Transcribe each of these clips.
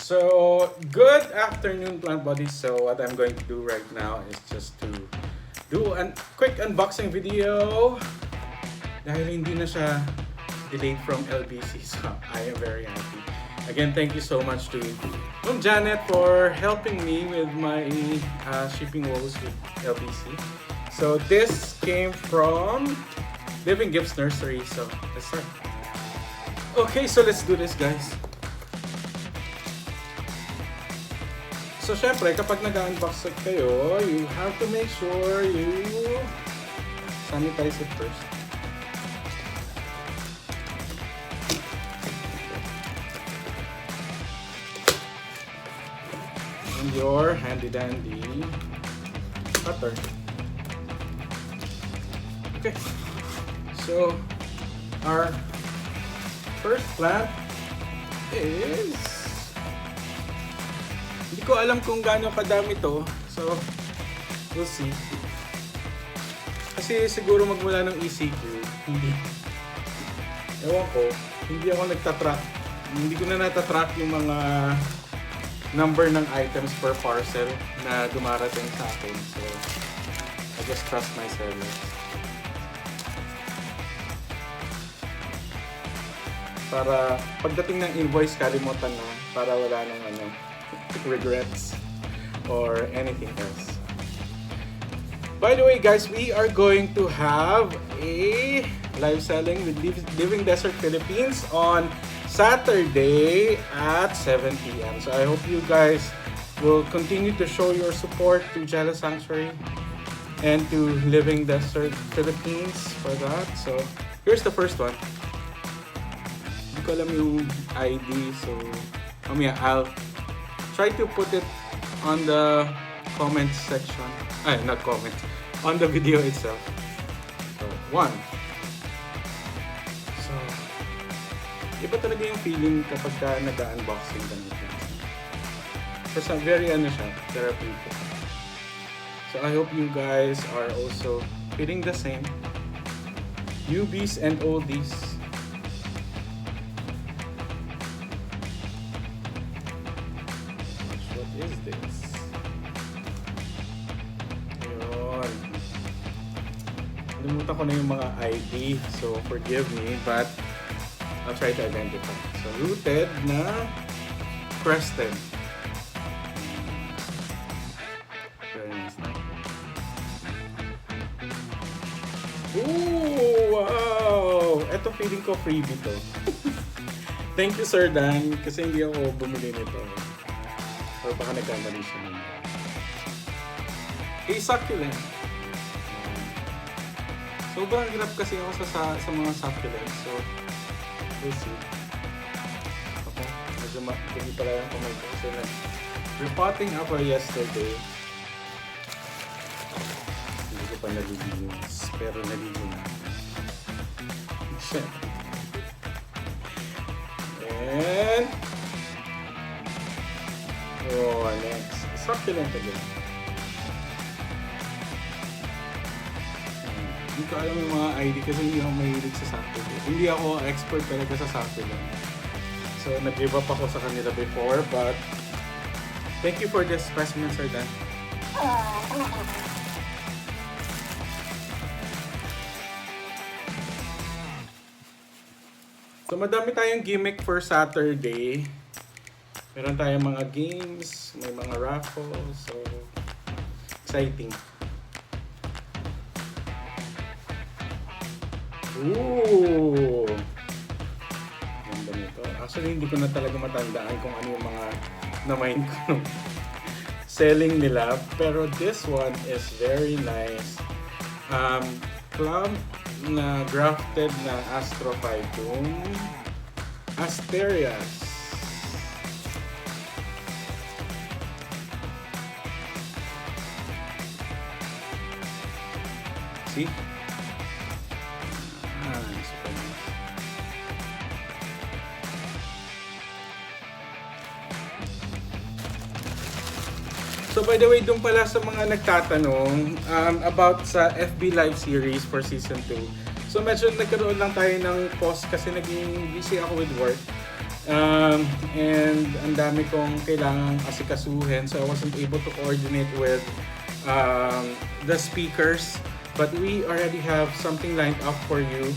So, good afternoon, plant buddies. So, what I'm going to do right now is just to do a quick unboxing video. Dahil hindi na siya delayed from LBC, so I am very happy. Again, thank you so much to Ma'am Janet for helping me with my shipping woes with LBC. So, this came from Living Gifts Nursery. So, let's start. Okay, so let's do this, guys. So, syempre, kapag nag-unbox kayo, you have to make sure you sanitize it first. And your handy-dandy cutter. Okay. So, our first plant is... Hindi ko alam kung gaano kadami to. So, we'll see. Kasi siguro magmula ng ECQ, hindi. Ewan ko, hindi ako nagtatrack. Hindi ko na natatrack yung mga number ng items per parcel na dumarating sa akin. So, I just trust my seller. Para pagdating ng invoice, kalimutan na. Para wala nang regrets or anything else. By the way, guys, we are going to have a live selling with Living Desert Philippines on Saturday at 7 p.m. So I hope you guys will continue to show your support to Jella Sanctuary and to Living Desert Philippines for that. So here's the first one. Hindi ko alam yung ID, so I'll try to put it on the comment section. Not comment. On the video itself. So, 1. So, iba talaga yung feeling kapag ka nag-unboxing ka nito. Kasi very therapeutic. So, I hope you guys are also feeling the same. Newbies and oldies. What is this? Ayun. Nalimutan ko na yung mga ID, so forgive me, but I'll try to identify. So, rooted na crested. Very nice na. Ooh! Wow! Ito feeling ko freebie to. Thank you, Sir Dan, kasi hindi ako bumili nito. Or baka nagkamali siya naman. Succulent. Sobrang hirap kasi ako sa mga succulents. So, we'll see. Ako, medyo hindi pala yung kamay ko. Kasi repotting ako yesterday. Hindi ko pa nalilinis. Pero naligo na. And... next. Succulent again. Hindi ko alam yung mga ID kasi hindi ako mahilig sa succulent. Hindi ako expert talaga sa succulent. So, nag-give up ako sa kanila before, but thank you for this specimen, Sir Dan. So, madami tayong gimmick for Saturday. Meron tayong mga games, may mga raffles, so exciting. Ooh! Ganda nito. Actually, hindi ko na talaga matandaan kung ano yung mga na-mind ko selling nila. Pero this one is very nice. Clump na grafted na Astrophytum Asterias. See? Super nice. So by the way, dun pala sa mga nagtatanong about sa FB Live series for Season 2. So medyo nagkaroon lang tayo ng pause kasi naging busy ako with work. And ang dami kong kailangang asikasuhin, so I wasn't able to coordinate with the speakers. But we already have something lined up for you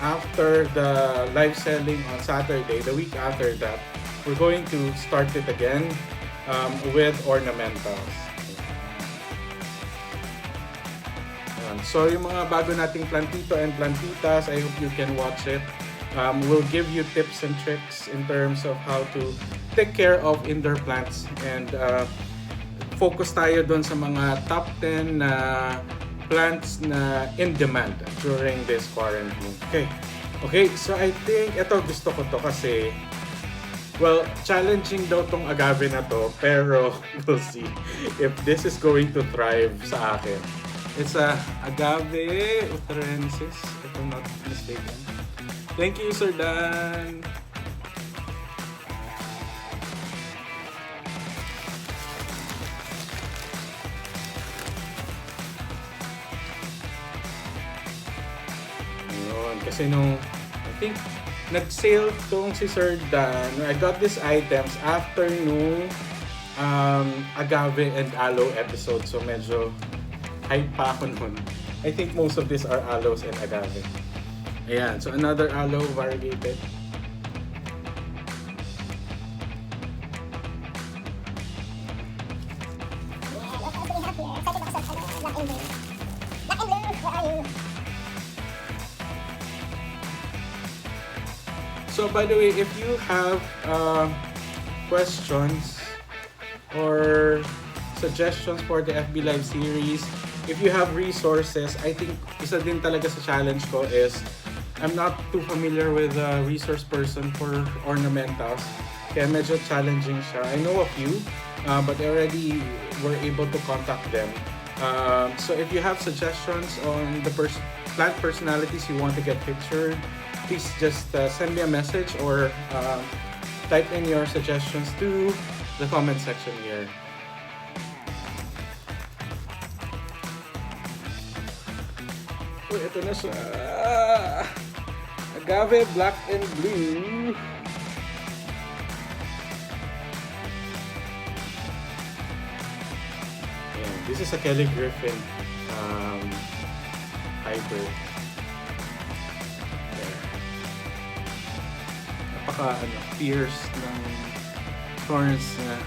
after the live selling on Saturday. The week after that, we're going to start it again with ornamentals. So yung mga bago nating plantito and plantitas, I hope you can watch it. We'll give you tips and tricks in terms of how to take care of indoor plants, and focus tayo doon sa mga top 10 na plants na in demand during this quarantine. Okay, so I think ito gusto ko to kasi, well, challenging daw tong agave na to, pero we'll see if this is going to thrive sa akin. It's a agave utrensis, if I'm not mistaken. Thank you, Sir Dan. Ayun, kasi nung, I think, nag-sale tong si Sir Dan. I got these items after nung agave and aloe episode. So medyo hype pa ako nun. I think most of these are aloes and agave. Ayan, so another aloe variegated. So by the way, if you have questions or suggestions for the FB Live series, if you have resources, I think isa din talaga sa challenge ko is I'm not too familiar with a resource person for ornamentals. Kaya medyo challenging siya. I know a few, but I already were able to contact them. So if you have suggestions on the plant personalities you want to get pictured, please just send me a message or type in your suggestions to the comment section here. Uy, ito na siya. Agave, black and blue. Ayan, this is a Kelly Griffin hybrid. Fierce ng thorns niya.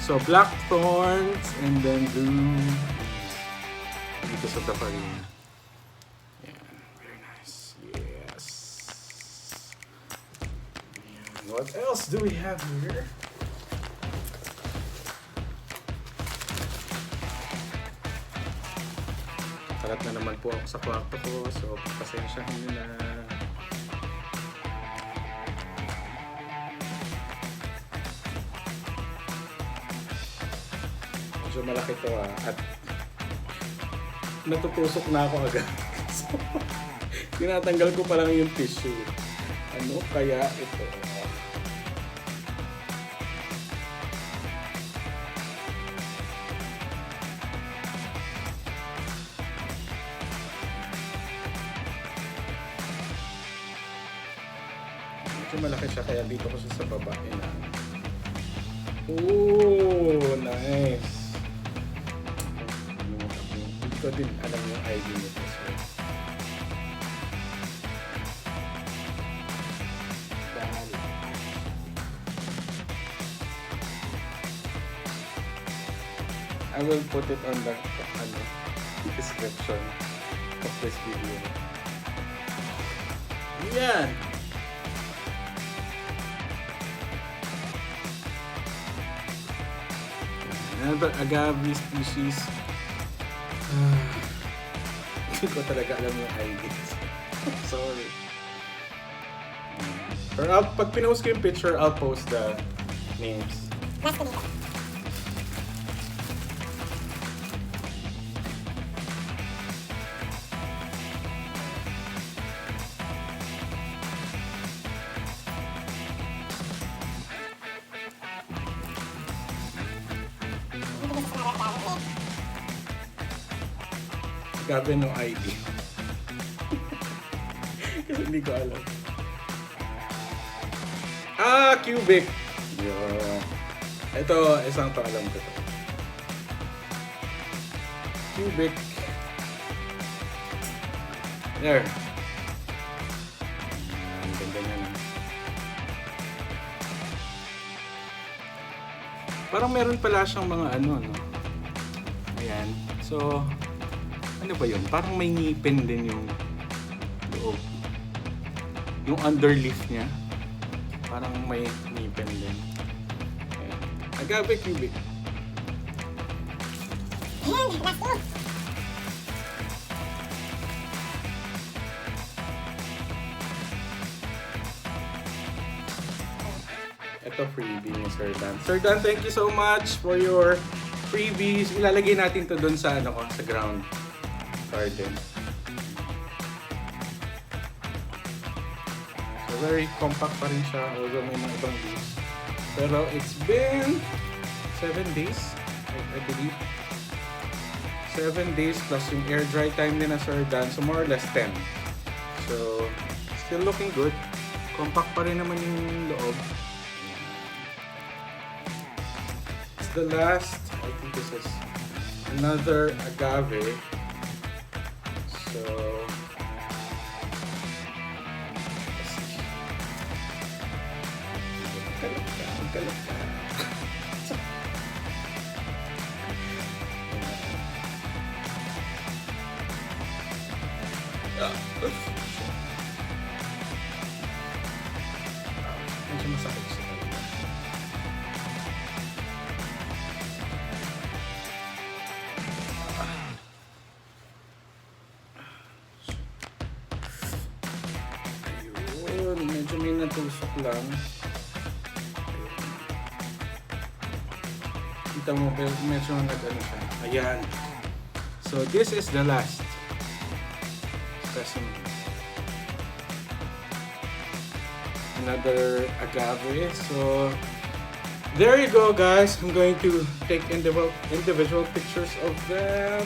So black thorns and then blue because of the farina. Yeah, very nice. Yes. And what else do we have here? Kalat na naman po ako sa kwarto ko, so pasensyahan nyo na. Medyo malaki to at natutusok na ako agad. So, tinatanggal ko pa lang yung tissue. Ano kaya ito? Medyo malaki siya kaya dito ko siya sa baba. Oh, nice. Hindi ko din alam yung ID nito. So, I will put it on the description of this video. Yan! Another agave species. Hindi ko talaga alam yung IDs. Sorry. Pero pag pinost ko yung picture, I'll post the names. Last ko dito. Agave no ID. Kasi hindi ko alam. Cubic! Yeah. Ito, isang to alam ko to. Cubic. There. Ang ganda na. Parang meron pala siyang mga ano, no? Ayan. So, ano ba yun? Parang may ngipin din yung loob. Yung underleaf niya. Parang may ngipin din. Ayan. Agave cubic. Ayan, last two. Ito freebie ni Sir Dan. Sir Dan, thank you so much for your freebies. Ilalagay natin to doon sa ano ko, sa ground garden. So very compact pa rin siya, although may mga ibang leaves. Pero it's been 7 days, I believe. 7 days plus yung air dry time din na Sir Dan, so more or less 10. So, still looking good. Compact pa rin naman yung loob. It's the last, I think this is another agave. So, magkalap ka. Medyo masakit siya talaga. Ayun, medyo may natusok lang. Kita mo, medyo nag-ano siya. Ayan. So, this is the last specimen. Another agave. So, there you go, guys. I'm going to take individual pictures of them.